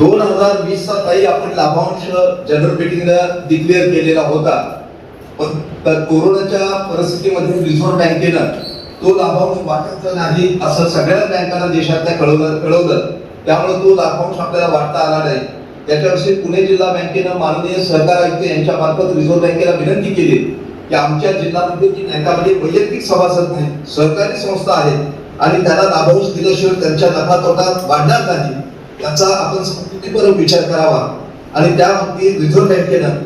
2020 चा काही आपण लाभांश जनरल मीटिंगला डिक्लेअर केलेला होता, पण कोरोनाच्या परिस्थितीमध्ये रिझर्व्ह बँकेनं तो लाभांश वाटायचा नाही असं सगळ्या बँकांना देशातल्या कळवलं. त्यामुळे तो लाभांश आपल्याला वाटता आला नाही. त्याच्याविषयी पुणे जिल्हा बँकेनं माननीय सहकार आयुक्त यांच्या मार्फत रिझर्व्ह बँकेला विनंती केली की आमच्या जिल्ह्यामध्ये जी बँकामध्ये वैयक्तिक सभासद नाही, सहकारी संस्था आहेत आणि त्यांना लाभांश दिल्याशिवाय त्यांच्या नफा तोटा वाढणार नाही, याचा आपण समजुतीपूर्वक विचार करावा. आणि त्या बाबतीत रिझर्व्ह बँकेनं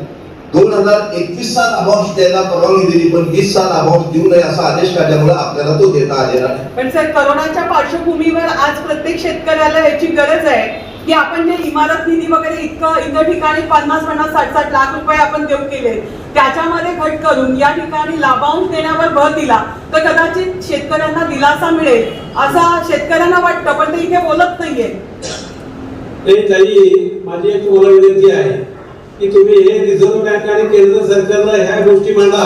2021 चा लाभांश द्यायला परवानगी दिली, पण 20 चा लाभांश देऊ नये असा आदेश काढल्यामुळे आपल्याला तो देता आलेला नाही. पण सर, कोरोनाच्या पार्श्वभूमीवर आज प्रत्येक शेतकऱ्याला याची गरज आहे की आपण जे इमारत निधी वगैरे इतर ठिकाणी 50-50, 60-60 लाख रुपये आपण देऊ केले, त्याच्यामध्ये घट करून या ठिकाणी लाभांश देण्यावर भर दिला तर कदाचित शेतकऱ्यांना दिलासा मिळेल असं शेतकऱ्यांना वाटतं, पण ते इथे बोलत नाहीये. ताई, माझी एक तुम्हाला विनंती आहे की तुम्ही हे रिझर्व्ह बँक आणि केंद्र सरकारला ह्या गोष्टी मांडा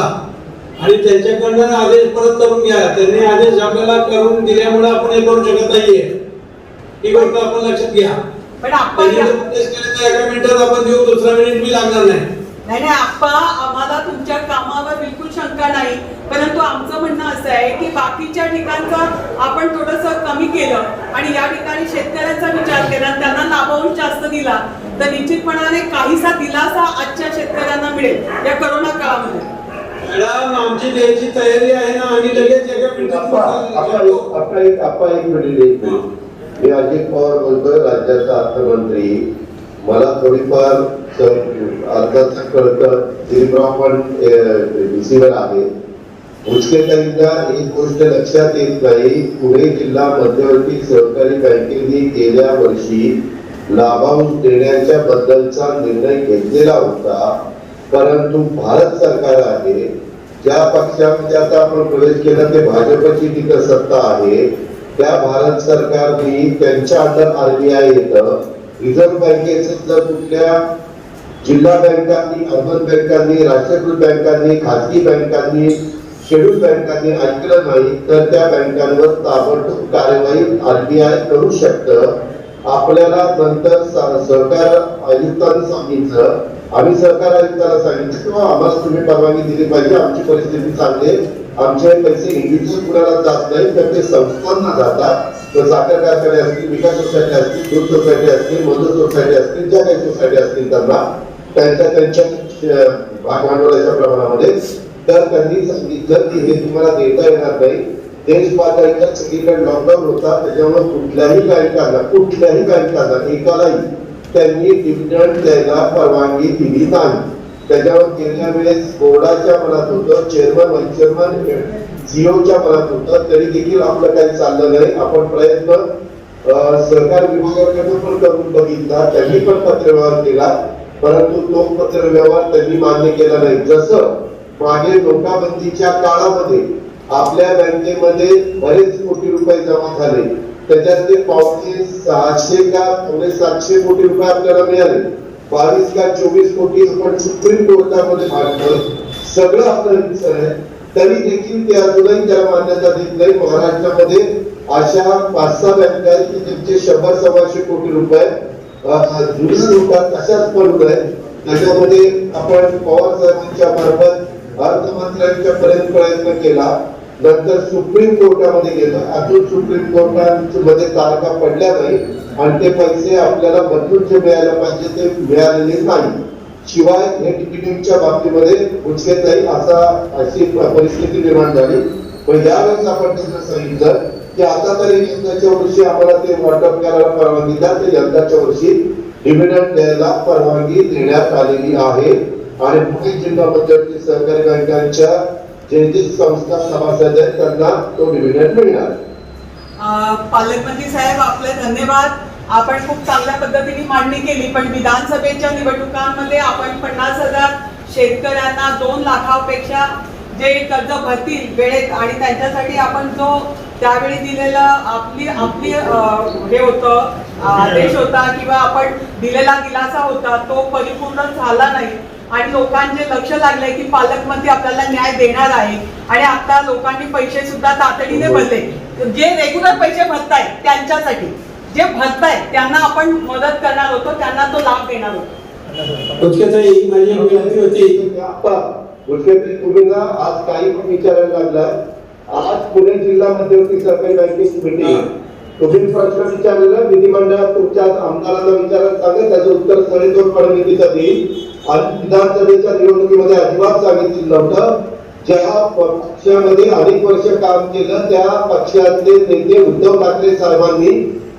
आणि त्यांच्याकडनं आदेश परत करून घ्या. त्यांनी आदेश आपल्याला करून दिल्यामुळे आपण हे करू शकत नाहीये, ही गोष्ट आपण लक्षात घ्या. पण आपण एका मिनिटात आपण देऊ, दुसरा मिनिट मी लागणार नाही. नाही आप्पा, आम्हाला तुमच्या कामावर बिलकुल शंका नाही, परंतु आमचं म्हणणं असं आहे की बाकीच्या ठिकाणचं आपण थोडंसं कमी केलं आणि या ठिकाणी शेतकऱ्यांचा विचार केला, त्यांना लाभांश जास्त दिला तर निश्चितपणाने काहीसा दिलासा आजच्या शेतकऱ्यांना मिळेल या कोरोना काळामध्ये. मॅडम, आमची द्यायची तयारी आहे ना, आम्ही लगेच एका मिनिटात. मी अजित पवार बोलतोय, राज्याचा अर्थमंत्री. मला थोडीफार अर्थाचं कळतं, दिलीपराव पण डीसीवर आहे. मुश्किलताईंना एक गोष्ट लक्षात येत नाही, पुणे जिल्हा मध्यवर्ती सहकारी बँकेने गेल्या वर्षी लाभांश देण्याच्या बद्दलचा निर्णय घेतलेला होता, परंतु भारत सरकार आहे, ज्या पक्षामध्ये आता आपण प्रवेश केला ते भाजपची तिथं सत्ता आहे, त्या भारत सरकारने त्यांच्या अंडर आरबीआय येतं. रिझर्व्ह बँकेचं जर कुठल्या जिल्हा बँकांनी, अर्बन बँकांनी, राष्ट्रीयकृत बँकांनी, खाजगी बँकांनी, शेड्यूल बँकांनी ऐकलं नाही तर त्या बँकांवर ताबडतोब कार्यवाही आरबीआय करू शकतं. आपल्याला नंतर सहकार आयुक्तांनी सांगितलं, आम्ही सहकार आयुक्ताला सांगितलं किंवा आम्हाला तुम्ही परवानगी दिली पाहिजे, आमची परिस्थिती चांगली आहे, आमचे पैसे इंडिव्हिज्युअल कुणाला जात नाही तर ते संस्थांना जातात. तर साखर कारखाने असतील, विकास सोसायटी असतील, दूध सोसायटी असतील, मजूर सोसायटी असतील, ज्या काही सोसायटी असतील त्यांना त्यांच्या भागभांडवलाच्या प्रमाणामध्ये, तर त्यांनी सांगितलं की हे तुम्हाला देता येणार नाही. देश पातळीवर सगळीकडे लॉकडाऊन होता, त्याच्यामुळे कुठल्याही बँकांना एकालाही त्यांनी डिव्हिडंड द्यायला परवानगी दिली नाही. त्याच्यावर गेल्या वेळेस बोर्डाच्या मनात होतं, चेअरमन, व्हाईस चेअरमन, सीईओच्या मनात होतं, तरी देखील आपलं काही चाललं नाही. आपण प्रयत्न सहकार विभागाकडून पण करून बघितला, त्यांनी पण पत्रव्यवहार केला, परंतु तो पत्रव्यवहार त्यांनी मान्य केला नाही. जसं मागे नोटाबंदीच्या काळामध्ये आपल्या बँकेमध्ये बरेच कोटी रुपये जमा झाले, त्याच्यातले 650 का 750 कोटी रुपये आपल्याला मिळाले. 22 का 24 कोटी आपण सुप्रीम कोर्टामध्ये मागलं, सगळं आपलं आहे, तरी देखील ते अजूनही त्याला मान्यता देत नाही. महाराष्ट्रामध्ये अशा 5-6 बँका आहेत की त्यांचे 100-125 कोटी रुपये जुनी नोटात अशाच पडून आहेत. त्याच्यामध्ये आपण पवार साहेबांच्या मार्फत अर्थमंत्र्यांच्या पर्यंत प्रयत्न केला, नंतर सुप्रीम कोर्टामध्ये गेलं, अजून सुप्रीम कोर्टामध्ये तारखा पडल्या नाही आणि ते पैसे आपल्याला बदलून जे मिळायला पाहिजे ते मिळालेले नाही. शिवाय हे टिकिटिंगच्या बाबतीमध्ये मुश्किलताई अशी परिस्थिती निर्माण झाली. पण यावेळेस आपण त्यांना सांगितलं की आता तरी यंदाच्या वर्षी आम्हाला ते वाटप करायला परवानगी द्या, तर यंदाच्या वर्षी डिव्हिडंड द्यायला परवानगी देण्यात आलेली आहे. आणि पुणे जिल्हा मध्यवर्ती सहकारी बँकांच्या जे संस्था सभासद आहेत त्यांना तो डिव्हिडंड मिळणार. पालकमंत्री साहेब, आपले धन्यवाद. आपण खूप चांगल्या पद्धतीने मांडणी केली, पण विधानसभेच्या निवडणुकांमध्ये आपण 50,000 शेतकऱ्यांना 2 लाखापेक्षा जे कर्ज भरतील वेळेत आणि त्यांच्यासाठी आपण जो त्यावेळी दिलेला आपली हे होतं, आदेश होता किंवा आपण दिलेला दिलासा होता, तो परिपूर्ण झाला नाही आणि लोकांचे लक्ष लागले की पालकमंत्री आपल्याला न्याय देणार आहे आणि आता लोकांनी पैसे सुद्धा तातडीने भरले, जे रेग्युलर पैसे भरतायत त्यांच्यासाठी. जे भरतायत त्यांना आपण मदत करणार होतो, त्यांना तो लाभ देणार होतो. बुचकेताई, माझी एक विनंती होती. बुचकेताई, तुम्ही ना आज काही पण विचारायला लागला. आज पुणे जिल्हा मध्यवर्ती सहकारी बँकेची मीटिंग, तुम्ही प्रश्न विचारलेला विधिमंडळात तुमच्या आमदारांना विचारायला सांगा, त्याचं उत्तर सडेतोड फडणवीसचं देईल. आणि विधानसभेच्या निवडणुकीमध्ये अजिबात सांगितलं नव्हतं. ज्या पक्षामध्ये अनेक वर्ष काम केलं त्या पक्षाचे नेते उद्धव ठाकरे साहेबांनी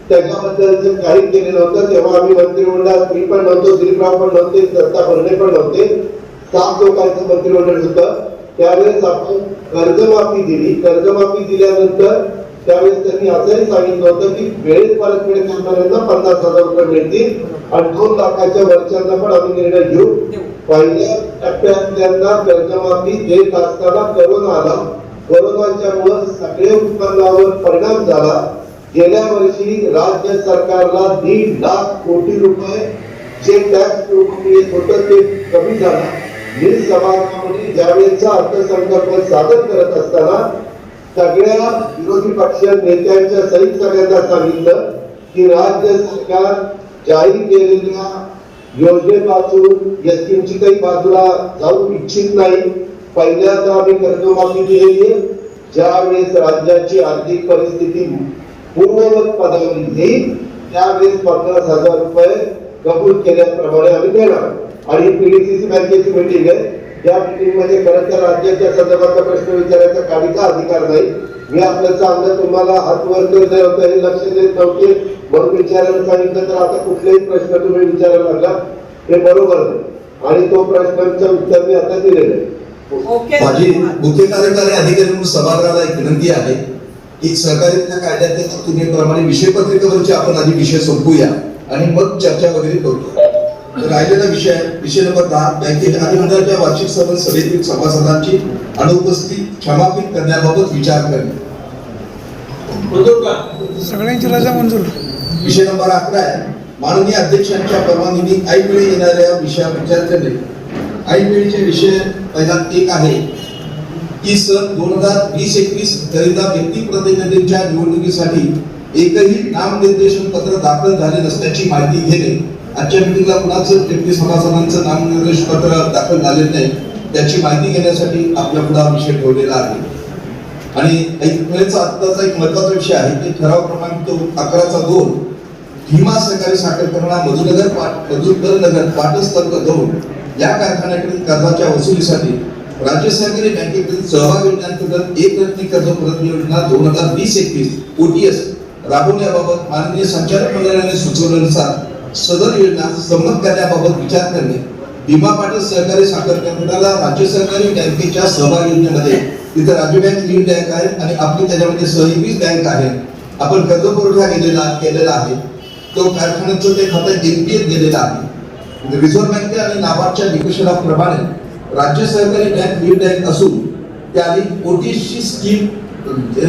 त्याच्याबद्दल जाहीर केलेलं होतं. तेव्हा आम्ही मंत्रिमंडळात, मी पण नव्हतो, दिलीपराव पण नव्हते, दत्ता भरणे पण नव्हते, 7 लोकांचं मंत्रिमंडळ होतं. त्यावेळेस आपण कर्जमाफी दिली. कर्जमाफी दिल्यानंतर त्यावेळेस त्यांनी असंही सांगितलं होतं की वेळेत परतफेड करणाऱ्यांना 50,000 रुपये मिळतील आणि 2 लाखाच्या वरच्यांना पण आम्ही निर्णय घेऊ. पहिल्या टप्प्यातल्यांना कर्जमाफी देत असताना करोना आला. करोनाच्यामुळे सगळे उत्पन्नावर परिणाम झाला. गेल्या वर्षी राज्य सरकारला 1.5 लाख कोटी रुपये जे टॅक्स येत होतं ते कमी झालं. मी सभागृहामध्ये ज्यावेळेचा अर्थसंकल्प सादर करत असताना सगळ्या विरोधी पक्ष नेत्यांच्या सहित सगळ्यांना सांगितलं की राज्य सरकार जाहीर केलेल्या योजनेपासून या स्कीमची काही बाजूला जाऊ इच्छित नाही. पहिल्यांदा आम्ही कर्जमाफी दिलेली आहे. ज्यावेळेस राज्याची आर्थिक परिस्थिती पूर्ववत पदावर येईल त्यावेळेस 50,000 रुपये कबूल केल्याप्रमाणे आम्ही देणार. आणि पीडीसीसी बँकेची मीटिंग आहे. या मीटिंग मध्ये खरं तर राज्याच्या संदर्भातला प्रश्न विचारायचा काहीचा अधिकार नाही. मी आपलं चांगलं तुम्हाला हात वर करत हे लक्ष देत नव्हते म्हणून विचारायला सांगितलं तर आता कुठलेही प्रश्न तुम्ही विचारायला लागला हे बरोबर नाही. आणि तो प्रश्नांचं उत्तर मी आता दिलेलं आहे. माझी मुख्य कार्यकारी अधिकारी म्हणून सभागृहाला एक विनंती आहे की सहकार्याच्या कायद्याच्या तरतुदीप्रमाणे विषयपत्रिकेवरचे आपण आधी विषय संपवूया आणि मग चर्चा वगैरे करू. राहिलेला विषय नंबर 10, बँकेच्या अधिमंडळाच्या वार्षिक सभेतील सभासदांची अनुपस्थिती क्षमापित करण्याबाबत विचार करणे. सगळ्यांची रजा मंजूर. विषय नंबर 11 आहे माननीय अध्यक्षांच्या परवानगीने ऐनवेळी येणाऱ्या विषयावर विचार करणे. ऐनवेळीचे विषय पहिला एक आहे की सन 2020-21 करिता व्यक्ती प्रतिनिधींच्या निवडणुकीसाठी एकही नामनिर्देशन पत्र दाखल झाले नसल्याची माहिती घेणे. आजच्या मीटिंगला कुणाचं व्यक्ती सभासदांचं नामनिर्देशन पत्र दाखल झालेलं नाही त्याची माहिती घेण्यासाठी आपल्या पुढे विषय ठेवलेला आहे. आणि ऐकण्याचा आत्ताचा एक महत्त्वाचा विषय आहे की ठराव क्रमांक 11/2 भीमा सहकारी साखर कारखाना मधुरनगर पाटस्थळ 2 या कारखान्याकडील कर्जाच्या वसुलीसाठी राज्य सहकारी बँकेतील सहभाग योजनेअंतर्गत एक रकमी कर्ज परतफेड योजना 2020-21 OTS राबवण्याबाबत माननीय संचालक मंडळाने सुचवल्यानुसार सदर योजना संमत करण्याबाबत विचार करणे. भीमा पाटील सहकारी साखर कारखान्याला राज्य सहकारी बँकेच्या सहभाग योजनेमध्ये तिथे राज्य बँक लीड बँक आहे आणि आपली त्याच्यामध्ये सहयोगी बँक आहे. आपण कर्ज पुरवठा केलेला आहे. तो कारखान्याचं ते खातं NPS गेलेलं आहे. रिझर्व्ह बँके आणि नाबार्डच्या निकषाप्रमाणे राज्य सहकारी बँक लीड बँक असून त्याने OTS स्कीम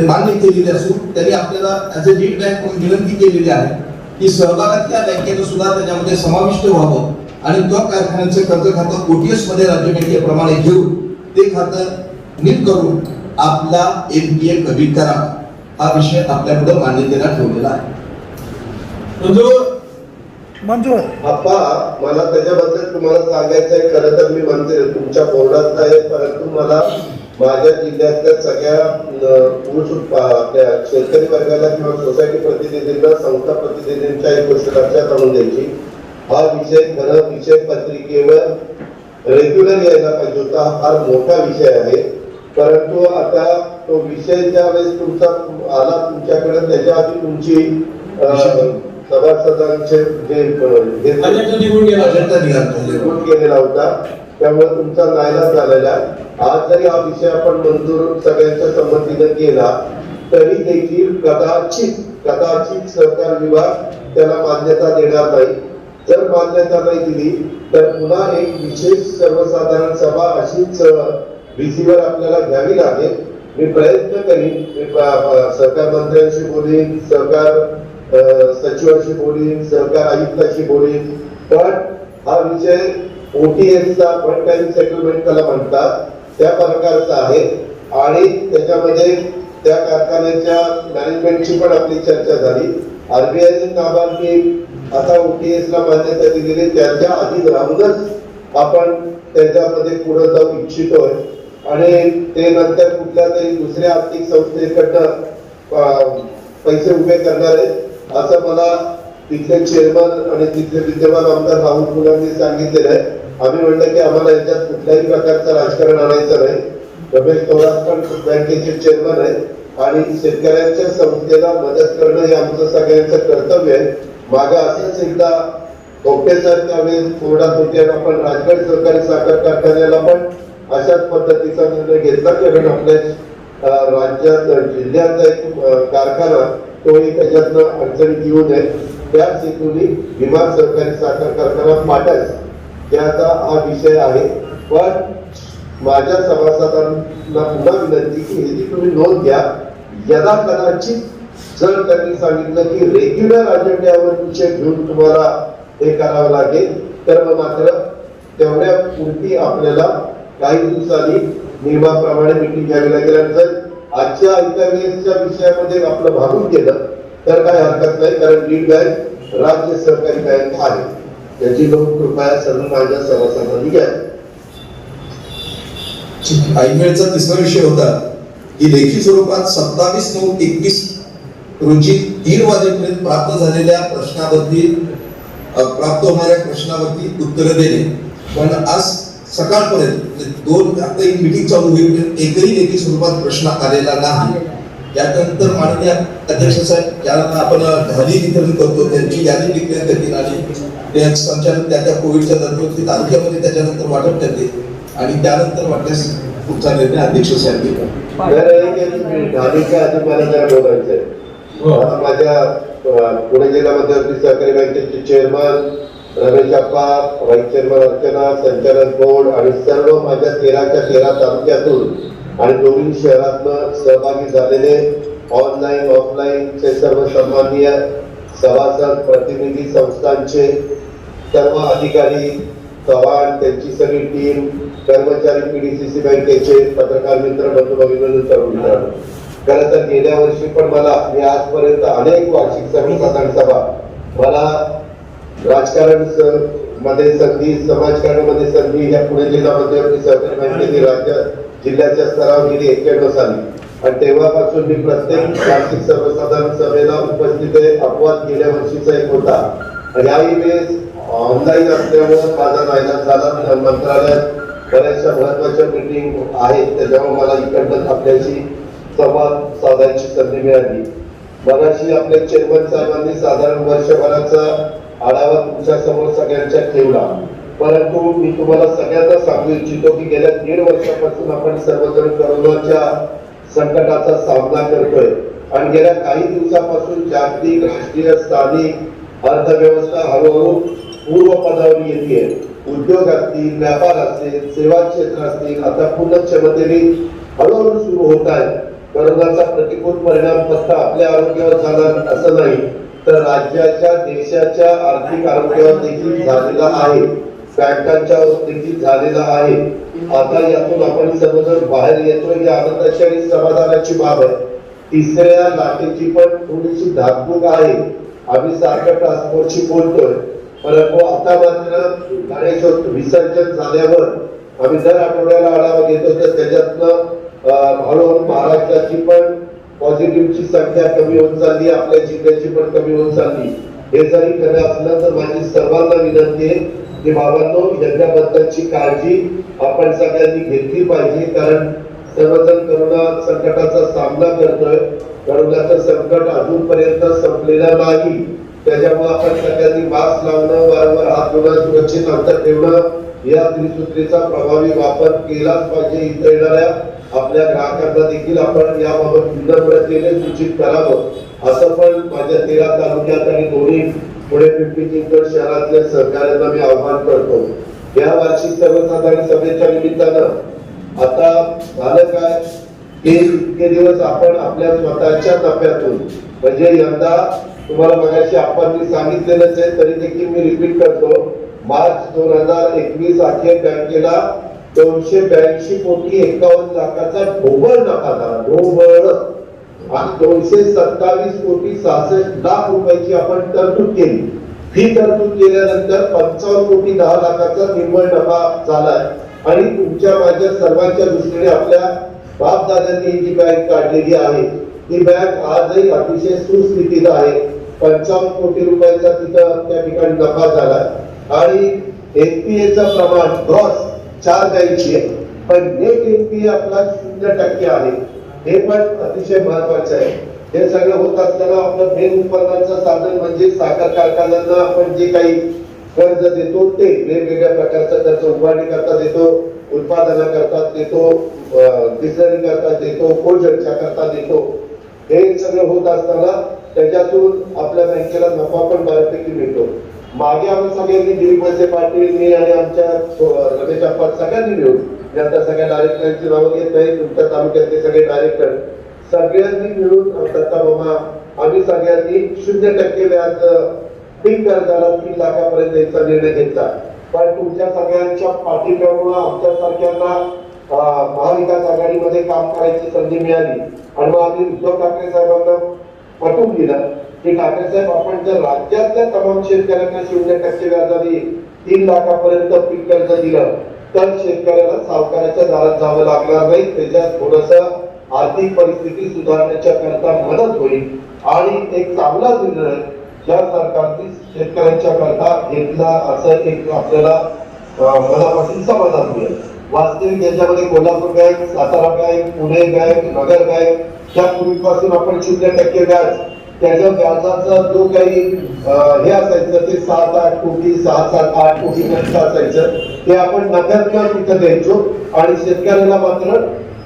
मान्य केलेली असून त्यांनी आपल्याला ऍज अ लीड बँक म्हणून विनंती केलेली आहे की सहभागातल्या बँकेनं सुद्धा त्याच्यामध्ये समाविष्ट व्हावं आणि त्या कारखान्याचं कर्ज खातं OTS मध्ये राज्य बँकेप्रमाणे घेऊन ते खातं नीट करून आपला NPA कमी करा. हा विषय आपल्या पुढे मान्यतेला ठेवलेला आहे. मंजूर. आप्पा, मला त्याच्याबद्दल तुम्हाला सांगायचं आहे. खरं तर मी म्हणते तुमच्या बोर्डात आहे, परंतु मला माझ्या जिल्ह्यातल्या सगळ्या ऊस आपल्या शेतकरी वर्गाला किंवा सोसायटी प्रतिनिधींना संस्था प्रतिनिधींच्या एक गोष्ट लक्षात आणून द्यायची. हा विषय खरं विषय पत्रिकेवर रेग्युलर यायला पाहिजे होता. हा फार मोठा विषय आहे. परंतु आता तो विषय ज्या वेळेस तुमचा आला तुमच्याकडे त्याच्या आधी तुमची सभासदांचे जे निवडून गेलेला होता त्यामुळे तुमचा नाईलाज झालेला. आज जरी हा विषय आपण मंजूर सगळ्यांच्या संमतीने केला तरी देखील कदाचित सहकार विभाग त्याला मान्यता देणार नाही. जर मान्यता नाही दिली तर पुन्हा एक विशेष सर्वसाधारण सभा अशीच VC-वर आपल्याला घ्यावी लागेल. मी प्रयत्न करीन. सहकार मंत्र्यांशी बोलीन, सहकार सचिवांशी बोलीन, सहकार आयुक्ताशी बोलीन. पण हा विषय OTS-चा वन टाइम सेटलमेंट त्याला म्हणतात त्या प्रकारचा आहे आणि त्याच्यामध्ये त्या कारखान्याच्या मॅनेजमेंटची पण आपली चर्चा झाली. आरबीआयने कामाची आता OTS ला मान्यता दिलेली, त्याच्या आधी राहूनच आपण त्याच्यामध्ये पुढे जाऊ इच्छितोय आणि ते नंतर कुठल्या तरी दुसऱ्या आर्थिक संस्थेकडनं पैसे उभे करणार आहेत असं मला तिथले चेअरमन आणि तिथले विद्यमान आमदार राहुल फुलांनी सांगितलेलं आहे. आम्ही म्हणलं की आम्हाला याच्यात कुठल्याही प्रकारचं राजकारण आणायचं नाही. रमेश थोरात पण बँकेचे चेअरमन आहेत आणि शेतकऱ्यांच्या संस्थेला मदत करणं हे आमचं सगळ्यांचं कर्तव्य आहे. मागे असंच एकदा सारख्या वेळेस कोर्टात होते आणि आपण राजगड सहकारी साखर कारखान्याला पण अशाच पद्धतीचा निर्णय घेतला कारण आपल्या राज्यात जिल्ह्याचा एक कारखाना तोही त्याच्यातनं अडचणीत येऊ नये त्याच हेतूने भीमा सहकारी साखर कारखाना पाटास याचा हा विषय आहे. पण माझ्या सभासदांना पुन्हा विनंती की ह्याची तुम्ही नोंद घ्या. यदा कदाचित जर त्यांनी सांगितलं की रेग्युलर अजेंड्यावर विषय घेऊन तुम्हाला हे करावं लागेल तर मग मात्र तेवढ्या पुरती आपल्याला काही दिवसांनी नियमाप्रमाणे मिटिंग घ्यावी लागेल. आणि जर आजच्या इंटरव्ह्यूच्या विषयामध्ये आपलं भागून गेलं तर काही हरकत नाही कारण लीड बँक राज्य सहकारी बँक आहे. त्याची नोंद कृपया सर्व माझ्या सभासदांनी घ्या. ऐनवेळचा तिसरा विषय होता की लेखी स्वरूपात 27/9/21 रोजी 3 वाजेपर्यंत प्राप्त झालेल्या प्रश्नावरती प्राप्त होणाऱ्या प्रश्नावरती उत्तर देणे. पण आज सकाळपर्यंत दोन आता एक मीटिंग चालू होईपर्यंत एकही लेखी स्वरूपात प्रश्न आलेला नाही. त्यानंतर माननीय अध्यक्ष साहेब ज्यांना आपण ढाली वितरण करतो त्यांची यादी डिक्लेअर करतील आणि ते संचालक त्या कोविडच्या दरम्यान तालुक्यामध्ये त्याच्यानंतर वाटप करते आणि त्यानंतर वाटल्यास पुढचा निर्णय अध्यक्ष साहेब घेतात. ढालीच्या आधी मला जरा बोलायचंय. आता माझ्या पुणे जिल्हा मध्यवर्ती सहकारी बँकेचे चेअरमन रमेश अप्पा, व्हाईस चेअरमन अर्चना, संचालक बोर्ड आणि सर्व माझ्या 13 तालुक्यातून आणि दोन्ही शहरातनं सहभागी झालेले ऑनलाईन ऑफलाईनचे सर्व सन्माननीय सभासद प्रतिनिधी संस्थांचे सर्व अधिकारी चव्हाण त्यांची सगळी टीम कर्मचारी PDCC बँकेचे पत्रकार मित्र बंधू भगिनी सर्व मित्रांनो, खरं तर गेल्या वर्षी पण मी आजपर्यंत अनेक वार्षिक सर्वसाधारण सभा मला राजकारण मध्ये संधी समाजकारणामध्ये संधी या पुणे जिल्हा मध्यवर्ती सहकारी बँकेने राज्य जिल्ह्याच्या स्तरावर गेली 91 साली आणि तेव्हापासून मी प्रत्येक वार्षिक सर्वसाधारण सभेला उपस्थित आहे. अपवाद गेल्या वर्षीचा एक होता आणि याही वेळेस ऑनलाईन असल्यामुळे माझा नाईलाज झाला. मंत्रालयात बऱ्याचशा महत्वाच्या मीटिंग आहेत त्याच्यामुळे मला इकडनं आपल्याशी संवाद साधायची संधी मिळाली. मगाशी आपल्या चेअरमन साहेबांनी साधारण वर्षभराचा आढावा तुमच्या समोर सगळ्यांच्या ठेवला. परंतु मी तुम्हाला सगळ्यांना सांगू इच्छितो की गेल्या 1.5 वर्षापासून आपण सर्वजण कोरोनाच्या संकटाचा सामना करतोय आणि गेल्या काही दिवसापासून जागतिक राष्ट्रीय स्थानिक अर्थव्यवस्था हळूहळू पूर्वपदावर येते. उद्योग असतील, व्यापार असतील, सेवा क्षेत्र असतील आता पूर्ण क्षमतेने हळूहळू सुरू होत आहे. कोरोनाचा प्रतिकूल परिणाम फक्त आपल्या आरोग्यावर झाला असं नाही तर राज्याच्या देशाच्या आर्थिक आरोग्यावर देखील झालेला आहे, बँकांच्या देखील झालेला आहे. आता यातून आपण सर्वजण बाहेर येतोय ही आनंदाची आणि समाधानाची बाब आहे. तिसऱ्या लाटेची पण थोडीशी धाकधूक आहे. आम्ही सारखं टास्क फोर्सची बोलतोय परंतु आता मात्र गणेश विसर्जन झाल्यावर आम्ही दर आठवड्याला आढावा घेतो तर त्याच्यातनं हळूहळू महाराष्ट्राची पण पॉझिटिव्हची संख्या कमी होत चालली, आपल्या जिल्ह्याची पण कमी होत चालली. हे जरी खरं असलं तर माझी सर्वांना विनंती आहे की बाबांनो याच्याबद्दलची काळजी आपण सगळ्यांनी घेतली पाहिजे कारण सर्वजण करोना संकटाचा सामना करतोय. करोनाचं संकट अजूनपर्यंत संपलेलं नाही. त्याच्यामुळे आपण सगळ्यांनी मास्क लावणं, वारंवार हात धुणं, सुरक्षित अंतर ठेवणं या त्रिसूत्रीचा प्रभावी वापर केलाच पाहिजे. इथं येणाऱ्या आपल्या ग्राहकांना देखील आपण याबाबत विनम्रतेने सूचित करावं असं पण माझ्या 13 तालुक्यात आणि दोन्ही पुणे पिंपरी चिंचवड शहरातल्या सहकार्यांना मी आवाहन करतो. या वार्षिक सर्वसाधारण सभेच्या निमित्तानं आता झालं काय की इतके दिवस आपण आपल्या स्वतःच्या नफ्यातून म्हणजे यंदा तुम्हाला मगाशी आपण सांगितलेलंच आहे तरी देखील मी रिपीट करतो. मार्च 2021 अखेर बँकेला 282 कोटी 51 लाखाचा ढोबळ नफा झाला. ढोबळ आणि 227,66,00,000 रुपयाची आपण तरतूद केली. ही तरतूद केल्यानंतर 55,10,00,000चा निव्वळ नफा झालाय. आणि तुमच्या माझ्या सर्वांच्या दृष्टीने आपल्या बापदादांनी जी बँक काढलेली आहे ती बँक आजही अतिशय सुस्थितीत आहे. 55 कोटी रुपयाचा तिथं त्या ठिकाणी नफा झाला आणि एनपीएचं प्रमाण ग्रॉस 4.82 आहे, पण नेट एनपीए आपला 0% आहे. हे पण अतिशय महत्वाचं आहे. हे सगळं होत असताना आपलं मेन उत्पन्नाचं साधन म्हणजे साखर कारखान्यांना आपण जे काही कर्ज देतो ते वेगवेगळ्या प्रकारचं कर्ज उभारणी करता देतो, उत्पादनाकरता देतो, डिझेलिंग करता देतो, कोल्डच्या करता देतो. हे सगळं होत असताना त्याच्यातून आपल्या बँकेला नफा पण बऱ्यापैकी मिळतो. मागे आम्ही सगळ्यांनी दिलीपचे पाटील, मी आणि आमच्या रमेश अप्पा सगळ्यांनी मिळून, मी आता सगळ्या डायरेक्टरांची नावं घेत नाही, तुमच्या तालुक्यातले सगळे डायरेक्टर सगळ्यांनी मिळून दत्ता मामा आम्ही सगळ्यांनी 0% व्याज पीक कर्जाला 3 लाखापर्यंत द्यायचा निर्णय घेतला. पण तुमच्या सगळ्यांच्या पाठींब्यामुळे आमच्या सारख्यांना महाविकास आघाडीमध्ये काम करायची संधी मिळाली आणि मग आम्ही उद्धव ठाकरे साहेबांना पटवून दिलं की ठाकरे साहेब आपण जर राज्यातल्या तमाम शेतकऱ्यांना 0% व्याजाने 3 लाखापर्यंत पीक कर्ज दिलं तर शेतकऱ्याला सावकाराच्या दारात जावं लागणार नाही. त्याच्यात थोडस आर्थिक परिस्थिती सुधारण्याच्या करता मदत होईल आणि एक चांगला निर्णय या सरकारने शेतकऱ्यांच्या करता घेतला असं एक आपल्याला मनापासून समाधान मिळेल. वास्तविक याच्यामध्ये Kolhapur bank, Satara bank, Pune bank, Nagar bank या पूर्वीपासून आपण 0% व्याज त्याच्या व्याजाचा जो काही हे असायचं ते 7-8 कोटी 6-7-8 कोटी पर्यंत असायचं ते आपण नगरनं तिथं द्यायचो आणि शेतकऱ्याला मात्र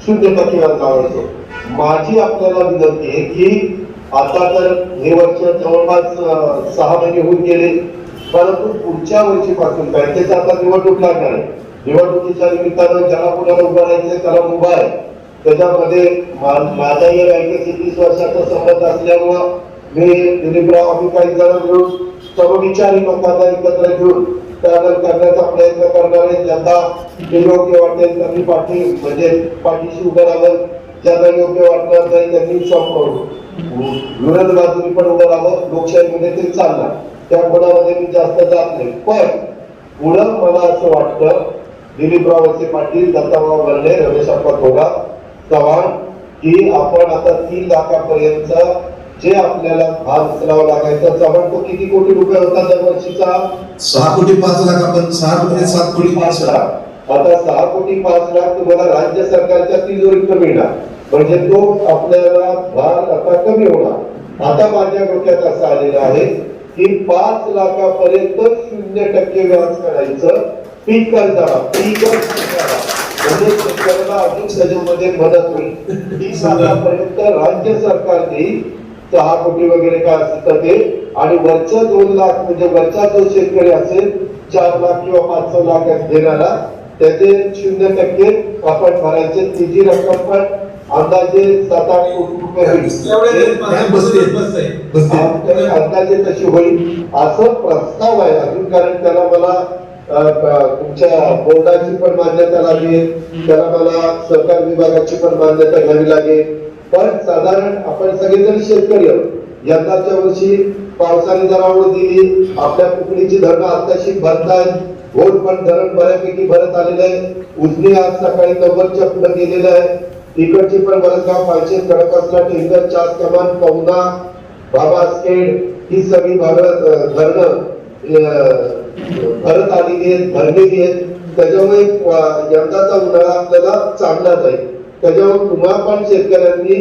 0% व्याज लावायचो. माझी आपल्याला विनंती आहे की आता तर हे वर्ष जवळपास 6 महिने होऊन गेले, परंतु पुढच्या वर्षीपासून बँकेचा आता निवडणूक लागणार आहे. निवडणुकीच्या निमित्तानं ज्याला कुणाला उभं राहायचंय त्याला उभा आहे. त्याच्यामध्ये माझा या बँकेशी 30 वर्षाचा संबंध असल्यामुळं मी दिलीपराव आम्ही काही जण मिळून समविचारी लोकांना एकत्र घेऊन त्याला करण्याचा प्रयत्न करणार आहे. ज्यांना ते योग्य वाटेल त्यांनी पाठीशी उभं राहावं, ज्यांना योग्य वाटणार नाही त्यांनी विरोध बाजूनी पण उभं राहावं. लोकशाहीमध्ये ते चालणार, त्या गुणामध्ये मी जास्त जात नाही. पण पुढं मला असं वाटतं दिलीपराव पाटील, दत्ताभाऊ वर्ले, रमेश अप्पा चव्हाण की आपण आता 3 लाखापर्यंत जे आपल्याला भार उचलावा लागायचा. चव्हाण तो किती कोटी रुपये होता दरवर्षीचा? 6 कोटी 5 लाख. आपण 6 कोटी 7 कोटी 5 लाख. आता 6 कोटी 5 लाख तुम्हाला राज्य सरकारच्या तिजोरीत मिळणार, म्हणजे तो आपल्याला भार आता कमी होणार. आता माझ्या डोक्यात असं आलेलं आहे की 5 लाखापर्यंत 0% व्याज करायचं पीक कर्जाला, म्हणजे शेतकऱ्याला अजून त्याच्यामध्ये मदत होईल. 30 लाखापर्यंत राज्य सरकार देईल, 6 कोटी वगैरे काय असतं ते, आणि वरच्या 2 लाख म्हणजे वरचा जो शेतकरी असेल 4 लाख किंवा 500 लाख देणारा त्याचे 0% आपण भरायचे. तिची रक्कम पण अंदाजे 7-8 कोटी रुपये होईल, अंदाजे तशी होईल असं प्रस्ताव आहे अजून. कारण त्याला मला तुमच्या बोर्डाची पण मान्यता लागेल, त्याला मला सहकार विभागाची पण मान्यता घ्यावी लागेल. पण साधारण आपण सगळेजण शेतकरी आहोत. यंदाच्या वर्षी पावसाने जरा ओढ दिली, आपल्या कुकडीची धरणं आताशी भरतायत, घोड पण धरण बऱ्यापैकी भरत आलेलं आहे. उजनी आज सकाळी 90च्या पुढे गेलेलं आहे. इकडची पण वरसगाव, पायचेत, खडकवासला, टेंगर, चास कमान, पवना, बाबास्केड ही सगळी धरणं भरत आलेली आहेत, भरलेली आहेत. त्याच्यामुळे यंदाचा उन्हाळा आपल्याला चांगला जाईल. त्याच्यामुळे तुम्हा पण शेतकऱ्यांनी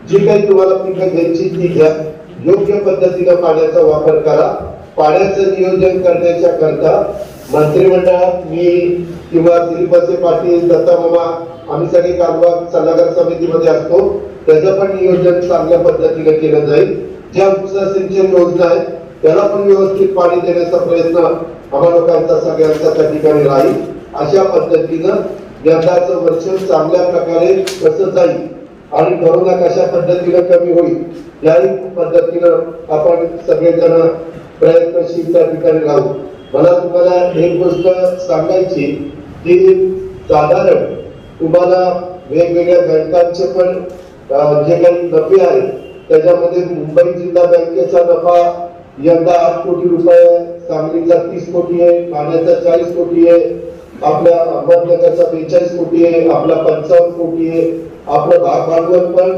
जी काही तुम्हाला पिकं घ्यायची ती घ्या, योग्य पद्धतीने पाण्याचा वापर करा. पाण्याचं नियोजन करण्याच्या करता मंत्रिमंडळात मी किंवा दिलीपचे पाटील, दत्ता मामा आम्ही सगळे कालवा सल्लागार समितीमध्ये असतो. त्याचं पण नियोजन चांगल्या पद्धतीने केलं जाईल. ज्या उपसा सिंचन योजना आहेत त्याला पण व्यवस्थित पाणी देण्याचा प्रयत्न आम्हा लोकांचा सगळ्यांचा त्या ठिकाणी राहील. अशा पद्धतीनं यंदाचं वर्ष चांगल्या प्रकारे कसं जाईल आणि कोरोना कशा पद्धतीनं कमी होईल याही पद्धतीनं आपण सगळेजण प्रयत्नशील त्या ठिकाणी राहू. मला तुम्हाला एक गोष्ट सांगायची की साधारण तुम्हाला वेगवेगळ्या बँकांचे पण जे काही नफे आहेत त्याच्यामध्ये मुंबई जिल्हा बँकेचा नफा यंदा 8 कोटी रुपये आहे, सांगलीचा 30 कोटी आहे, ठाण्याचा 40 कोटी आहे, आपल्या अहमदनगरचा 42 कोटी आहे, आपला 55 कोटी आहे. आपलं भाग भांडवल पण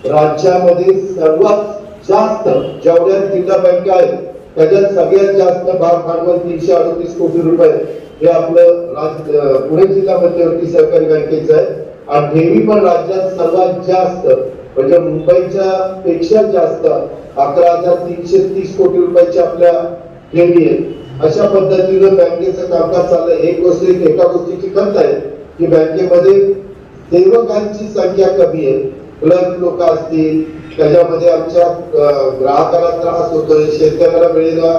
राज्यामध्ये सर्वात जास्त जेवढ्या जिल्हा बँका आहेत त्याच्यात सगळ्यात जास्त भाग भांडवल 338 कोटी रुपये हे आपलं पुणे जिल्हा मध्यवर्ती सहकारी बँकेचं आहे. आणि ठेवी पण राज्यात सर्वात जास्त म्हणजे मुंबईच्या पेक्षा जास्त 11,330 कोटी रुपयाची आपल्या ठेवी आहे. अशा पद्धतीनं बँकेचं कामकाज चाललंय. एका गोष्टीची खंत आहे की बँकेमध्ये सेवकांची संख्या कमी आहे. क्लर्क लोक असतील त्याच्यामध्ये आमच्या ग्राहकाला त्रास होतोय, शेतकऱ्याला वेळेला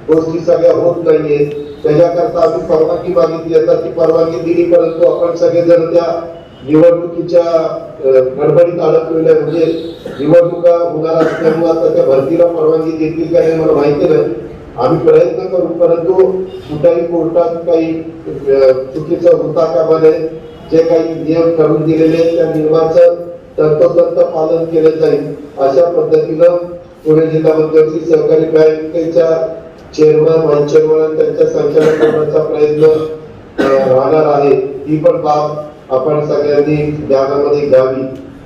गोष्टी सगळ्या होत नाहीये. त्याच्याकरता आम्ही परवानगी मागितली आता ती परवानगी दिली, परंतु आपण सगळेजण त्या निवडणुकीच्या गडबडीत अडकलेल्या म्हणजे निवडणुका होणार असल्यामुळे आता त्या भरतीला परवानगी देतील का नाही मला माहिती नाही. आम्ही प्रयत्न करू, परंतु कुठल्याही कोर्टात काही चुकीचं होता कामा नये. जे काही नियम ठरवून दिलेले त्या नियमाचं तंतोतंत पालन केलं जाईल अशा पद्धतीनं पुणे जिल्हा मध्यवर्ती सहकारी बँकेच्या चेअरमन, व्हाईस चेअरमन त्यांच्या संचालक करण्याचा प्रयत्न राहणार आहे. ही पण बाब आपण सगळ्यांनी ध्यानामध्ये घ्यावी.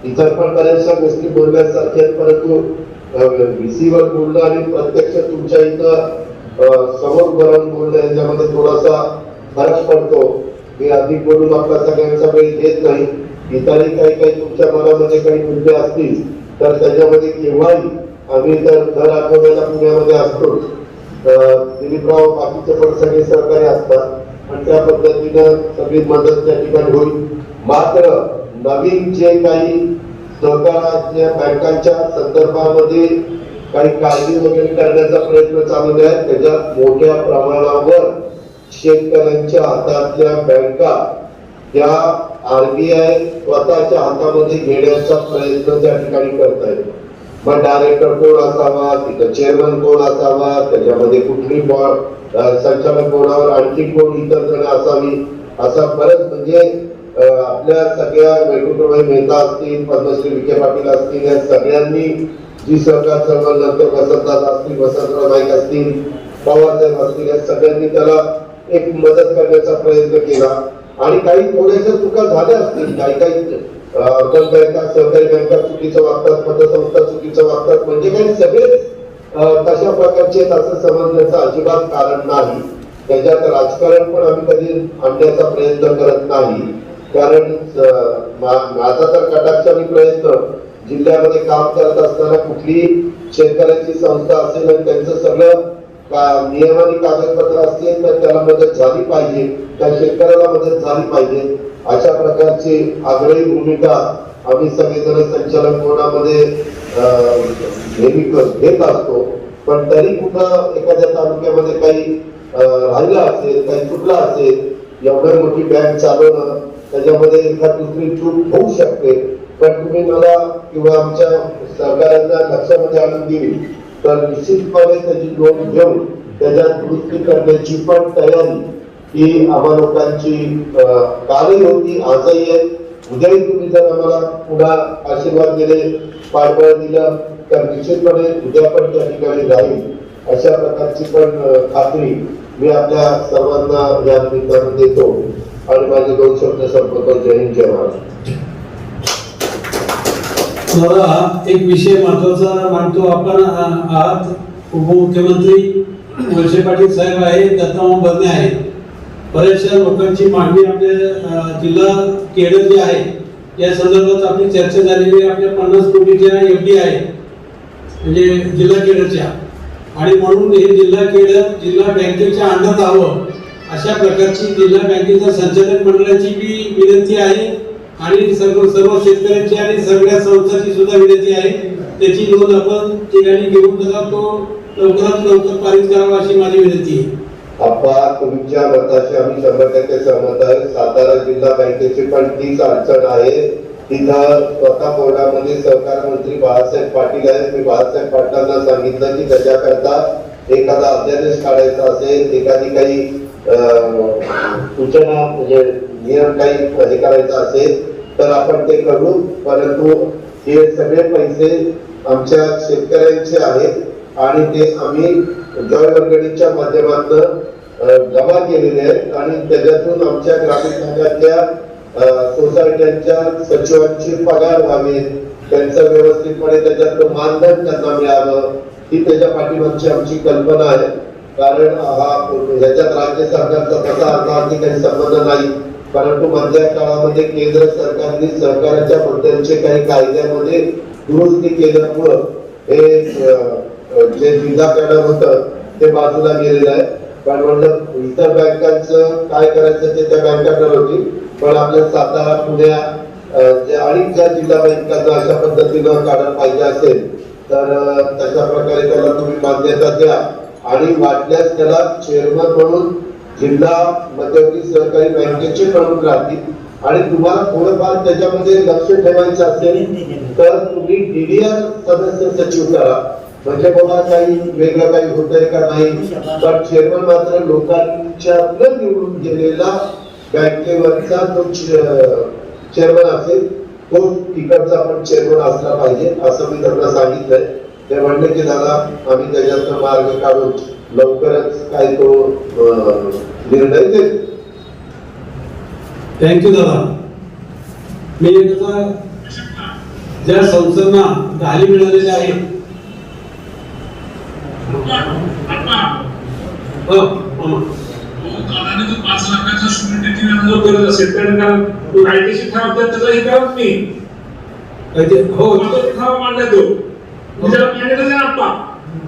इतर पण बऱ्याचशा गोष्टी बोलण्यासारख्या आहेत, परंतु व्हीसीवर बोलणं आणि प्रत्यक्ष तुमच्या इथं समोर उभं राहून बोलणं याच्यामध्ये थोडासा फरक पडतो. मी अधिक बोलून आपला सगळ्यांचा वेळ घेत नाही. इतरही काही तुमच्या मनामध्ये काही मुद्दे असतील तर त्याच्यामध्ये केव्हाही आम्ही तर दर आठवड्याला पुण्यामध्ये असतो. दिलीपराव बाकीचे पण सगळे सहकारी असतात आणि त्या पद्धतीनं सगळी मदत त्या ठिकाणी होईल. मात्र नवीन जे काही सहकाराच्या बँकांच्या संदर्भामध्ये काही काळजी वगैरे करण्याचा प्रयत्न चालू आहे त्याच्यात मोठ्या प्रमाणावर शेतकऱ्यांच्या हातातल्या बँका त्या आरबीआय स्वतःच्या हातामध्ये घेण्याचा प्रयत्न त्या ठिकाणी करत आहे. मग डायरेक्टर कोण असावा, तिथं चेअरमन कोण असावा, त्याच्यामध्ये कुठली संचालक बोर्डावर आणखी कोण इतर जण असावी, असा बरंच म्हणजे आपल्या सगळ्या वैकुंठभाई मेहता असतील, पद्मश्री विखे पाटील असतील, या सगळ्यांनी जी सरकार चळवळ नंतर वसंतदादा असतील, वसंतराव नाईक असतील, पवारसाहेब असतील, या सगळ्यांनी त्याला एक मदत करण्याचा प्रयत्न केला. आणि काही थोड्याशा चुका झाल्या असतील, काही अर्बन बँका, सहकारी बँका चुकीचं वागतात, पतसंस्था चुकीचं वागतात, म्हणजे काही सगळेच तशा प्रकारचे असं समजण्याचं अजिबात कारण नाही. त्याच्यात राजकारण पण आम्ही कधी आणण्याचा प्रयत्न करत नाही. कारण माझा तर कटाक्षाने प्रयत्न जिल्ह्यामध्ये काम करत असताना कुठली शेतकऱ्यांची संस्था असेल आणि त्यांचं सगळं नियम आणि कागदपत्र असतील तर त्याला मदत झाली पाहिजे, त्या शेतकऱ्याला मदत झाली पाहिजे, अशा प्रकारची आग्रही भूमिका आम्ही सगळेजण संचालक बोर्डामध्ये नेहमी घेत असतो. पण तरी कुठं एखाद्या तालुक्यामध्ये काही राहिलं असेल, काही चुकलं असेल, एवढी मोठी बँक चालवणं त्याच्यामध्ये एखाद दुसरी चूक होऊ शकते. पण तुम्ही मला किंवा आमच्या सहकार्यांना लक्षामध्ये आणून दिली तर निश्चितपणे त्याची नोंद घेऊन त्याच्यात दुरुस्ती करण्याची पण तयारी ही आम्हा लोकांची कालही होती, आजही आहे. उद्याही तुम्ही जर आम्हाला पुन्हा आशीर्वाद दिले, पाठबळ दिलं तर निश्चितपणे उद्या पण त्या ठिकाणी राहील. अशा प्रकारची पण खात्री मी आपल्या सर्वांना या निमित्तानं देतो आणि माझे 2 शब्द संपवतो. जय हिंद, जय महाराष्ट्र. मला एक विषय महत्वाचा मानतो. आपण आहात उपमुख्यमंत्री वळसे पाटील साहेब आहे, दत्ताभाऊ बर्णे आहे. बऱ्याचशा लोकांची मागणी आपल्या जिल्हा केडर जे आहे या संदर्भात आपली चर्चा झालेली आहे. आपल्या 50 कोटीच्या एफडी आहे म्हणजे जिल्हा केडरच्या, आणि म्हणून हे जिल्हा केडर जिल्हा बँकेच्या अंडर राहावं अशा प्रकारची जिल्हा बँकेच्या संचालक मंडळाची बी विनंती आहे आणि सर्व शेतकऱ्यांची आणि सगळ्या संस्थांची सुद्धा विनंती आहे. त्याची नोंद आपण ठिकाणी घेऊन त्याला तो लवकरात लवकर पारित करावा अशी माझी विनंती आहे. आपा तुमच्या मताशी आम्ही 100% सहमत आहे. सातारा जिल्हा बँकेची पण तीच अडचण आहे. तिथं स्वतः बोर्डामध्ये सहकार मंत्री बाळासाहेब पाटील आहेत. मी बाळासाहेब पाटलांना सांगितलं की त्याच्याकरता एखादा अध्यादेश काढायचा असेल, एखादी काही सूचना म्हणजे नियम काही हे करायचा असेल तर आपण ते करू, परंतु हे सगळे पैसे आमच्या शेतकऱ्यांचे आहेत आणि ते आम्ही जय वर्गणीच्या माध्यमातून जमा केलेले आहेत आणि त्याच्यातून आमच्या ग्रामीण भागातल्या सोसायट्यांच्या सचिवांची पगार व्हावी, त्यांचं व्यवस्थितपणे त्याच्यातलं मानधन त्यांना मिळावं, ही त्याच्या पाठीमागची आमची कल्पना आहे. कारण ह्याच्यात राज्य सरकारचा तसा अर्थार्थी काही संबंध नाही, परंतु मधल्या काळामध्ये केंद्र सरकारने सहकार्याच्या बद्दलचे काही कायद्यामध्ये दुरुस्ती केल्यामुळं हे जे जिल्हाकरण होतं ते बाजूला गेलेलं आहे. पण म्हणलं इतर बँकांचं काय करायचं ते त्या बँका ठरवतील, पण आपल्या सातारा, पुण्या आणि ज्या जिल्हा बँकांना अशा पद्धतीनं काढायला पाहिजे असेल तर तशा प्रकारे त्याला तुम्ही मान्यता द्या आणि वाटल्यास त्याला चेअरमन म्हणून जिल्हा मध्यवर्ती सहकारी बँकेचे प्रमुख राहतील आणि तुम्हाला थोडंफार त्याच्यामध्ये लक्ष ठेवायचं असेल तर तुम्ही DDR सदस्य सचिव करा, म्हणजे बघा काही वेगळं काही होतंय का नाही. पण चेअरमन मात्र लोकांच्या निवडून गेलेला बँकेवरचा जो चेअरमन असेल तो तिकडचा पण चेअरमन असला पाहिजे असं मी त्यांना सांगितलंय. ते म्हणले की दादा आम्ही त्याच्यातून मार्ग काढून लवकरच काय तो निर्णय देऊ. थँक्यू दादा. मी एकदा ज्या संस्थांना गाली मिळालेल्या आहेत काढाने जर 5 लाखाचा शून्य व्याज करत असेल तर कायदेशीर ठरवतात त्याचाही करत नाही. हो ठराव मांडला तो त्याला मान्यता द्या आपला,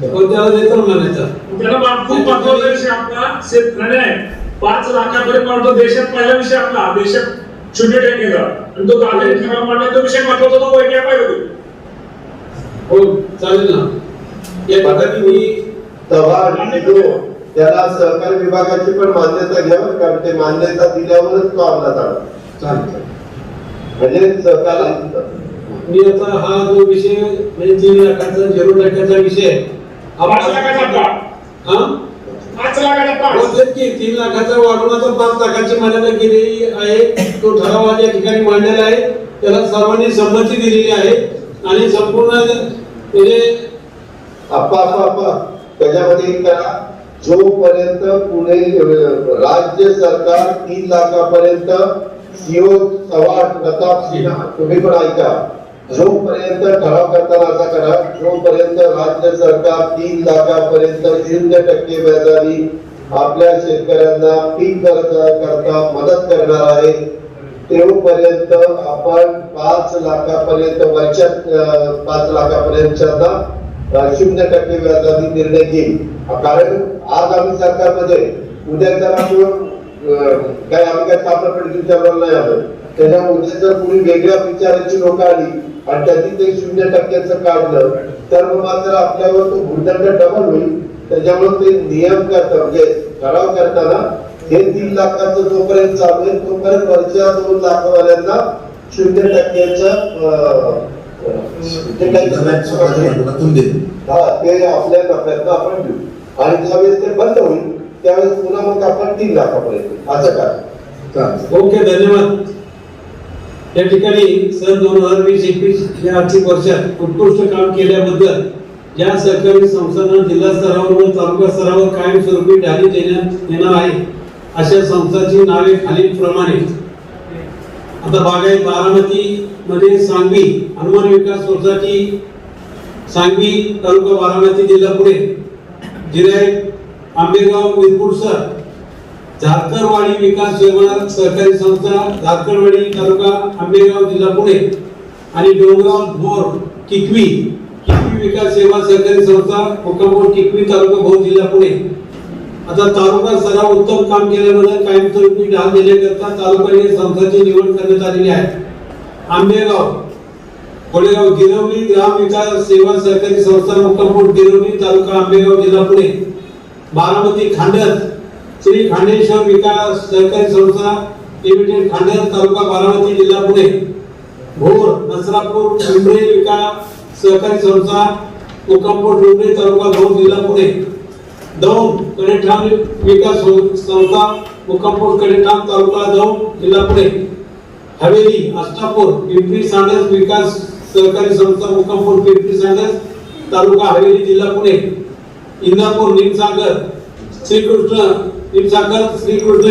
त्याला देतो मान्यता. त्याला खूप महत्वाचा विषय आपला शेतकरी आहे. 5 लाखापर्यंत मानतो देशात पहिला विषय आपला, देशात 0% आणि तो कायदेशीर ठराव मांडला तो विषय महत्वाचा, तो वैज्ञानिक पाहिजे. हो चालेल ना. या ठिकाणी मी त्याला सहकारी विभागाची पण मान्यता घ्यावी, कारण ते मान्यता दिल्यावरच तो अंमलात आला. चालतं. म्हणजे सहकार मी आता हा जो विषय म्हणजे 3 लाखाचा 0% विषय 5 लाखाचा हा 5 लाखाचा बोलतात की 3 लाखाचा वाढून आता 5 लाखाची मर्यादा केलेली आहे. तो ठराव या ठिकाणी मांडलेला आहे, त्याला सर्वांनी संमती दिलेली आहे आणि संपूर्ण म्हणजे त्याच्यामध्ये करा जोपर्यंत पुणे राज्य सरकार 3 लाखापर्यंत सीओ सवाट प्रताप सिन्हा तुम्ही पण ऐका, जोपर्यंत ठराव करताना असा करा, जोपर्यंत राज्य सरकार 3 लाखापर्यंत 0% व्याजाने आपल्या शेतकऱ्यांना पीक कर्ज करता मदत करणार आहे तेव्हापर्यंत आपण 5 लाखापर्यंत वर्षात 5 लाखापर्यंतच्या 0% व्याजाने निर्णय घेईल. कारण आज आम्ही सरकारमध्ये उद्या जर काय आम्ही काय स्थापना विचारणार नाही आलो, त्याच्यामुळे उद्या जर कोणी वेगळ्या विचारांची लोक आली आणि त्यांनी ते 0%चं काढलं तर मग मात्र आपल्यावर तो भूदंड डबल होईल. त्याच्यामुळे ते नियम करतात म्हणजे ठराव करताना हे 3 लाखाचं जोपर्यंत चालू आहे तोपर्यंत वरच्या 2 लाखवाल्यांना 0%चं ते आपल्या नफ्यातनं आपण देऊ आणि ज्यावेळेस ते बंद होईल त्यावेळेस पुन्हा मग आपण 3 लाखापर्यंत असं काय. ओके धन्यवाद. या ठिकाणी सन 2020-21 या आर्थिक वर्षात उत्कृष्ट काम केल्याबद्दल या सहकारी संस्थांना जिल्हा स्तरावर व तालुका स्तरावर कायमस्वरूपी ढाली देण्यात येणार आहे. अशा संस्थांची नावे खालीलप्रमाणे. आता बागायत बारामती मध्ये सांगवी हनुमान विकास सोसायटी सांगवी तालुका बारामती जिल्हा पुणे. जिरायत आंबेगाव विरपूरसर. झारखरवाडी विकास सेवा सहकारी संस्था झारखरवाडी तालुका आंबेगाव जिल्हा पुणे आणि डोंगराव भोर किकवी विकास सेवा सहकारी संस्था कोकापूर किकवी तालुका भोर जिल्हा पुणे. आता तालुका स्तरावर उत्तम काम केल्याबद्दल कायमस्वरूपी ढाल देण्याकरता तालुका संस्थांची निवड करण्यात आलेली आहे. आंबेगाव कोळेगाव गिरवली ग्राम विकास सेवा सहकारी संस्था मुक्कामपूर गिरवली तालुका आंबेगाव जिल्हा पुणे. बारामती खांडर श्री खांडेश्वर विकास सहकारी संस्था लिमिटेड खांडर तालुका बारामती जिल्हा पुणे. भोर नसरापूर डुंबरे विकास सहकारी संस्था मुक्कामपूर डुंबरे तालुका भोर जिल्हा पुणे. दौंड कडेठाण विकास संस्था मुक्कामपूर कडेठाण तालुका दौंड जिल्हा पुणे. हवेली अस्तापूर पिंपरी सानस विकास सहकारी संस्था मुक्कामपूर पिंपरी सानस तालुका हवेली जिल्हा पुणे, इंदापूर निमसागर श्रीकृष्ण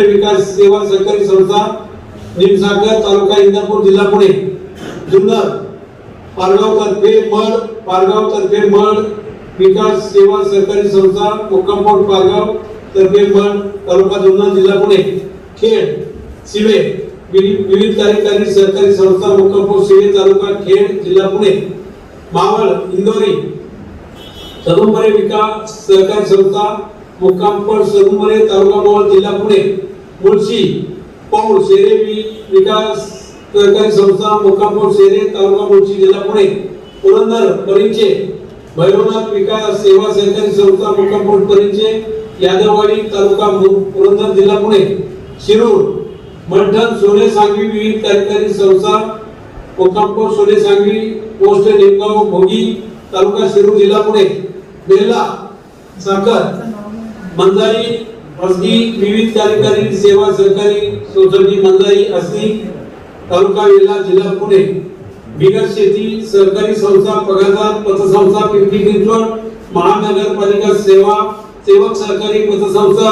विकास सेवा सहकारी संस्था निमसागर तालुका इंदापूर जिल्हा पुणे, जुन्नर पारगाव तर्फे मड विकास सेवा सहकारी संस्था मुक्कामपूर पारगाव तर्फे मड तालुका जुन्नर जिल्हा पुणे, खेड सिवे विविध कार्यकारी सहकारी संस्था मुक्कामपूर सिवे तालुका खेड जिल्हा पुणे, मावळ इंदोरी सरुमरे विकास सहकारी संस्था मुक्कामपूर सरुमरे तालुका मावळ जिल्हा पुणे, मुळशी पौळ शेरे विकास सहकारी संस्था मुक्कामपूर शेरे तालुका मुळशी जिल्हा पुणे, पुरंदर परिचे भैरवनाथ विकास सेवा सहकारी संस्था मुक्कामपूर परिचे यादववाडी तालुका पुरंदर जिल्हा पुणे, शिरूर मंठन सोने सांगवी विविध कार्यकारी संस्था मुक्कामपूर सोने सांगवी पोस्ट निमगाव भोगी तालुका शिरूर जिल्हा पुणे, बेल्ला साखर मंजारी असगी विविध कार्यकारी सेवा सहकारी सोसायटी मंजारी असगी तालुका वेल्हा जिल्हा पुणे, बिगर शेती सहकारी संस्था पगारदार पतसंस्था पिंपरी चिंचवड महानगरपालिका सेवक सहकारी पतसंस्था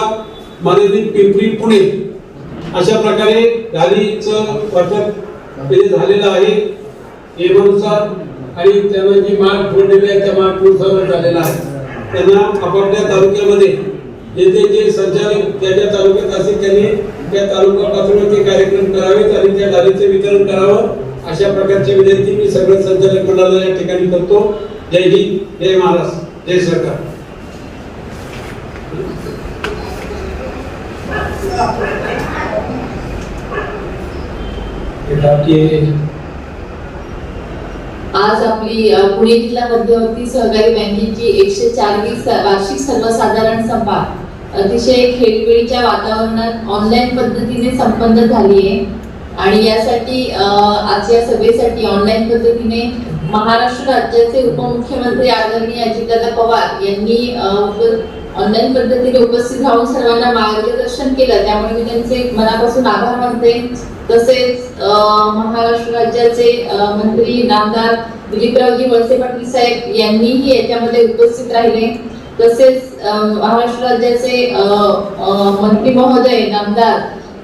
मर्यादित पिंपरी पुणे. अशा प्रकारे गाडीचं वाटप झालेलं आहे एवनुसार आणि त्यांना जी मार्क फोडलेली आहे त्या मार्क पूर्ण झालेला आहे. त्यांना आपापल्या तालुक्यामध्ये जेथे जे संचालक ज्या तालुक्यात असतील त्यांनी त्या तालुका पातळीवर ते कार्यक्रम करावेत आणि त्या गाडीचे वितरण करावं अशा प्रकारची विनंती मी सगळ्या संचालक मंडळाला या ठिकाणी करतो. जय हिंद, जय महाराष्ट्र, जय सरकार. आज आपली पुणे जिल्हा मध्यवर्ती सहकारी बँकेची 104वी वार्षिक सर्वसाधारण सभा अतिशय खेळीमेळीच्या वातावरणात ऑनलाईन पद्धतीने संपन्न झाली आहे आणि यासाठी आजच्या सभेसाठी ऑनलाईन पद्धतीने महाराष्ट्र राज्याचे उपमुख्यमंत्री आदरणीय अजितदादा पवार यांनी ऑनलाईन पद्धतीने उपस्थित राहून सर्वांना मार्गदर्शन केलं, त्यामुळे मी त्यांचे मनापासून आभार मानते. तसेच महाराष्ट्र राज्याचे मंत्री नामदार दिलीपरावजी वळसे पाटील साहेब यांनीही याच्यामध्ये उपस्थित राहिले. तसेच महाराष्ट्र राज्याचे मंत्री महोदय नामदार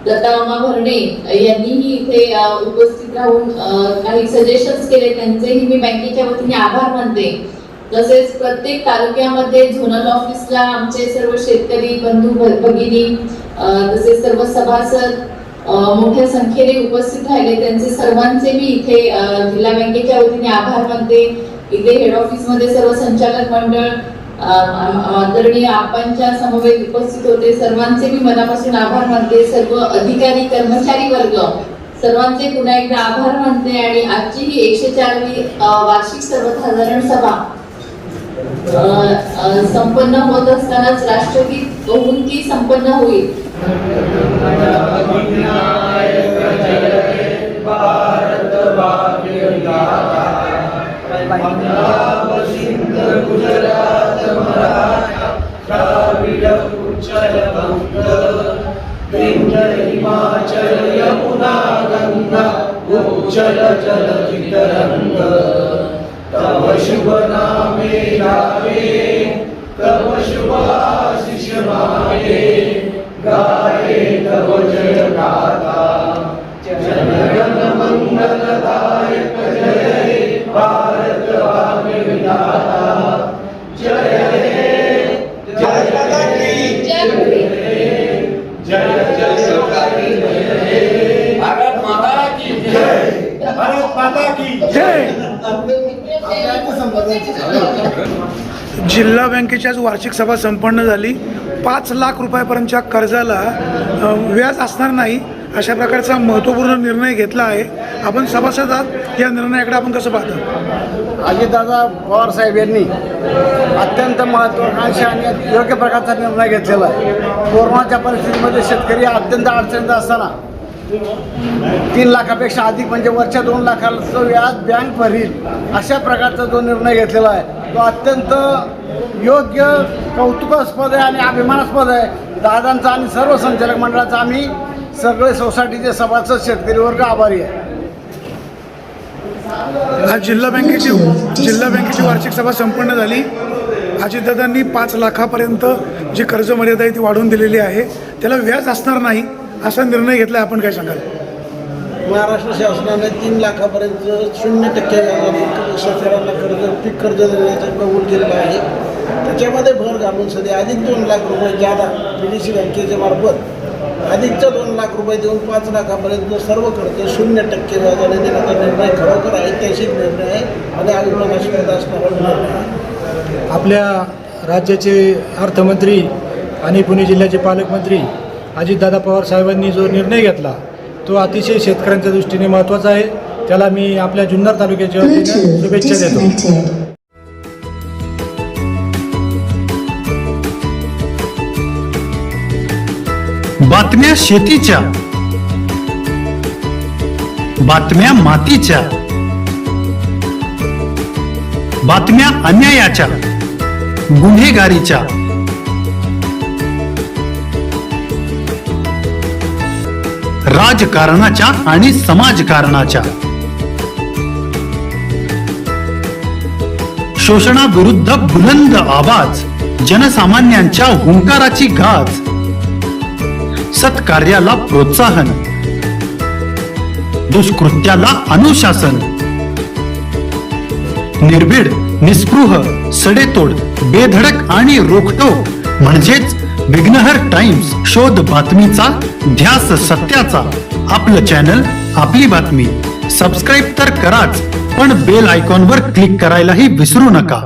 दत्तामामा भरणे यांनीही इथे उपस्थित राहून काही सजेशन्स केले, त्यांचेही मी बँकेच्या वतीने आभार मानते. तसेच प्रत्येक तालुक्यामध्ये झोनल ऑफिसला आमचे सर्व शेतकरी बंधू भगिनी तसेच सर्व सभासद मोठ्या संख्येने उपस्थित राहिले, त्यांचे सर्वांचे मी इथे जिल्हा बँकेच्या वतीने आभार मानते. इथे हेड ऑफिस मध्ये सर्व संचालक मंडळ आदरणीय आपणच्या समवेत उपस्थित होते, सर्वांचे मी मनापासून आभार मानते. सर्व अधिकारी कर्मचारी वर्ग सर्वांचे पुन्हा एकदा आभार मानते आणि आजची ही 104वी वार्षिक सर्वसाधारण सभा संपन्न होत असतानाच राष्ट्रगीत होऊन ती संपन्न होईल. हिमाचल यमुना गंगा उच्चल जल तरंग तव शुभ नामे गावे तव शुभ आशीष मागे गाये तव जय गाथा जनगण मंगलदायक जय भारत भाग्य विधाता जय जय भारत माता की जय भारत माता की जय. जिल्हा बँकेची आज वार्षिक सभा संपन्न झाली. 5 लाख रुपयापर्यंतच्या कर्जाला व्याज असणार नाही अशा प्रकारचा महत्त्वपूर्ण निर्णय घेतला आहे. आपण सभासद आहात, या निर्णयाकडे आपण कसं पाहता? अजितदादा पवार साहेब यांनी अत्यंत महत्त्वाकांक्षी आणि योग्य प्रकारचा निर्णय घेतलेला आहे. कोरोनाच्या परिस्थितीमध्ये शेतकरी अत्यंत अडचणीत असताना 3 लाखापेक्षा अधिक म्हणजे वरच्या 2 लाखाचं व्याज बँक भरील अशा प्रकारचा जो निर्णय घेतलेला आहे तो अत्यंत योग्य, कौतुकास्पद आहे आणि अभिमानास्पद आहे. दादांचा आणि सर्व संचालक मंडळाचा आम्ही सगळे सोसायटीचे सभासद शेतकरी वर्ग आभारी आहे. आज जिल्हा बँकेची वार्षिक सभा संपन्न झाली. अजितदादांनी 5 लाखापर्यंत जी कर्ज मर्यादा आहे ती वाढवून दिलेली आहे. त्याला व्याज असणार नाही असा निर्णय घेतला. आपण काय सांगाल? महाराष्ट्र शासनाने 3 लाखापर्यंत 0% व्याजाने शेतकऱ्यांना पीक कर्ज देण्याचं कबूल केलेलं आहे. त्याच्यामध्ये भर घालून सध्या अधिक 2 लाख रुपये ज्यादा PDC बँकेच्या मार्फत अधिकच्या 2 लाख रुपये देऊन 5 लाखापर्यंत सर्व कर्ज 0% व्याजाने देण्याचा निर्णय खरोखर ऐतिहासिक निर्णय आहे आणि अभिमानास्पद असणारा निर्णय आहे. आपल्या राज्याचे अर्थमंत्री आणि पुणे जिल्ह्याचे पालकमंत्री अजितदादा पवार साहेबांनी जो निर्णय घेतला तो अतिशय शेतकऱ्यांच्या दृष्टीने महत्त्वाचा आहे. त्याला मी आपल्या जुन्नर तालुक्याच्या वतीने शुभेच्छा देतो. बातम्या शेतीच्या, बातम्या मातीच्या, बातम्या अन्यायाच्या, गुन्हेगारीच्या, राजकारणाच्या आणि समाजकारणाच्या, शोषणाविरुद्ध बुलंद आवाज, जनसामान्यांच्या हुंकाराची गाज, सत्कार्याला प्रोत्साहन, दुष्कृत्याला अनुशासन, निर्भीड, निस्पृह, सडेतोड, बेधडक आणि रोखटोक म्हणजेच विघ्नहर टाइम्स. शोध बातमीचा, ध्यास सत्याचा. आपलं चॅनल, आपली बातमी. सबस्क्राईब तर कराच, पण बेल आयकॉनवर क्लिक करायलाही विसरू नका.